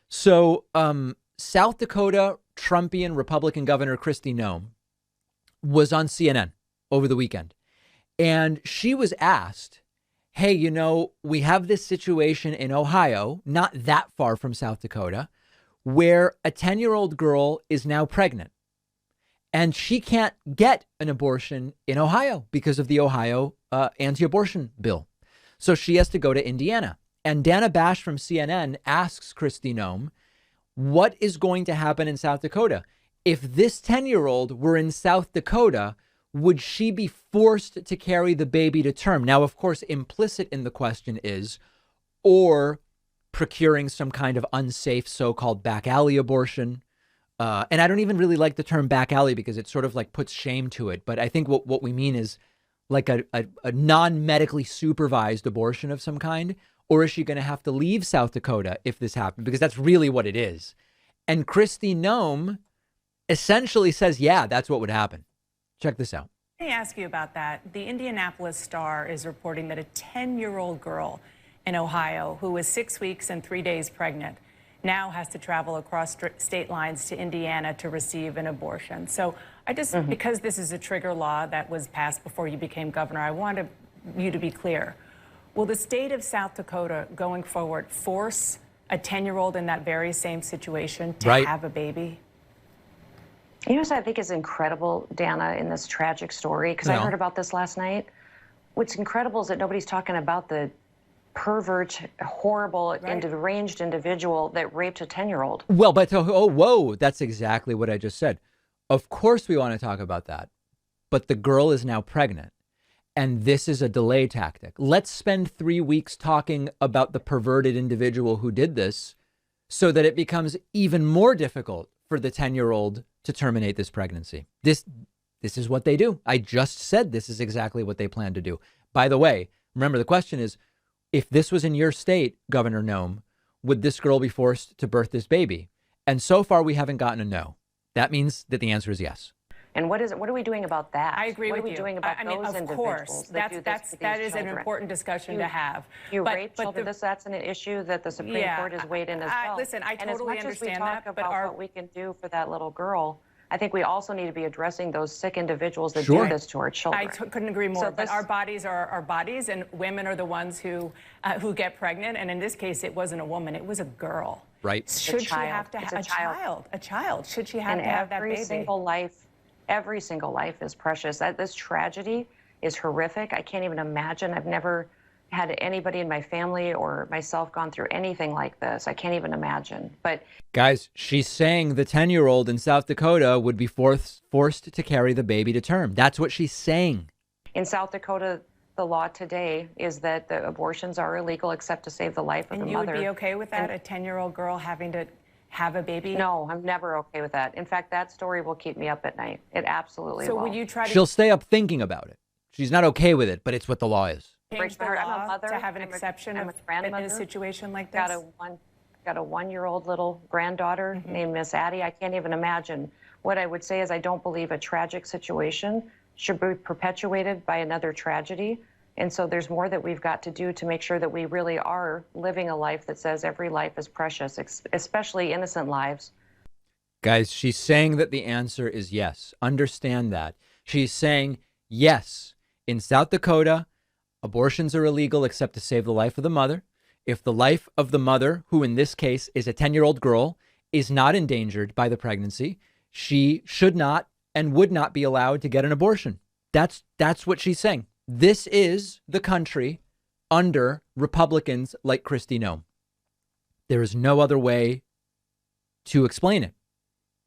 So, South Dakota Trumpian Republican Governor Kristi Noem was on CNN over the weekend, and she was asked, hey, we have this situation in Ohio, not that far from South Dakota, where a 10-year-old girl is now pregnant and she can't get an abortion in Ohio because of the Ohio anti-abortion bill. So she has to go to Indiana. And Dana Bash from CNN asks Kristi Noem, what is going to happen in South Dakota? If this 10-year-old were in South Dakota, would she be forced to carry the baby to term? Now, of course, implicit in the question is, or procuring some kind of unsafe so-called back alley abortion. And I don't even really like the term back alley because it sort of like puts shame to it. But I think what we mean is like a non-medically supervised abortion of some kind. Or is she going to have to leave South Dakota if this happens? Because that's really what it is. And Kristi Noem essentially says, yeah, that's what would happen. Check this out. Let me ask you about that. The Indianapolis Star is reporting that a 10-year-old girl in Ohio who was 6 weeks and 3 days pregnant now has to travel across state lines to Indiana to receive an abortion. So I just, because this is a trigger law that was passed before you became governor, I wanted you to be clear. Will the state of South Dakota going forward force a 10-year-old in that very same situation to have a baby? You know what I think is incredible, Dana, in this tragic story? Because I heard about this last night. What's incredible is that nobody's talking about the pervert, horrible, deranged individual that raped a 10-year-old. Well, but whoa, that's exactly what I just said. Of course we want to talk about that. But the girl is now pregnant. And this is a delay tactic. Let's spend 3 weeks talking about the perverted individual who did this so that it becomes even more difficult for the 10-year-old to terminate this pregnancy. This is what they do. I just said this is exactly what they plan to do. By the way, remember the question is, if this was in your state, Governor Noem, would this girl be forced to birth this baby? And so far, we haven't gotten a no. That means that the answer is yes. And what are we doing about that? I agree with you. What are we doing about those of individuals course, that do this to that these is an children? important discussion to have. You rape children. That's an issue that the Supreme Court has weighed in as well. Listen, I totally understand that. And as much as we talk about what we can do for that little girl, I think we also need to be addressing those sick individuals that do this to our children. I couldn't agree more. But our bodies are our bodies, and women are the ones who get pregnant. And in this case, it wasn't a woman; it was a girl. Right? Should she have to have a child? A child? Should she have to have that baby? Every single life is precious. This tragedy is horrific. I can't even imagine. I've never had anybody in my family or myself gone through anything like this. I can't even imagine. But guys, she's saying the 10-year-old in South Dakota would be forced to carry the baby to term. That's what she's saying. In South Dakota, the law today is that the abortions are illegal except to save the life of the mother. And you would be okay with that, a 10-year-old girl having to have a baby? No, I'm never okay with that. In fact, that story will keep me up at night. It absolutely will. So would you try to... She'll stay up thinking about it. She's not okay with it, but it's what the law is. Change the law to have an exception in a situation like this? Got a one-year-old little granddaughter named Miss Addie. I can't even imagine. What I would say is I don't believe a tragic situation should be perpetuated by another tragedy. And so there's more that we've got to do to make sure that we really are living a life that says every life is precious, especially innocent lives. Guys, she's saying that the answer is yes. Understand that. She's saying, yes, in South Dakota, abortions are illegal except to save the life of the mother. If the life of the mother, who in this case is a 10-year-old girl, is not endangered by the pregnancy, she should not and would not be allowed to get an abortion. That's what she's saying. This is the country under Republicans like Kristi Noem. There is no other way to explain it.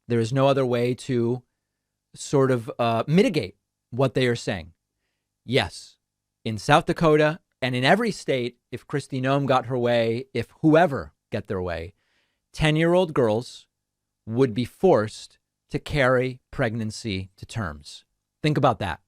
There is no other way to sort of mitigate what they are saying. Yes, in South Dakota and in every state, if Kristi Noem got her way, if whoever get their way, 10-year-old girls would be forced to carry pregnancy to terms. Think about that.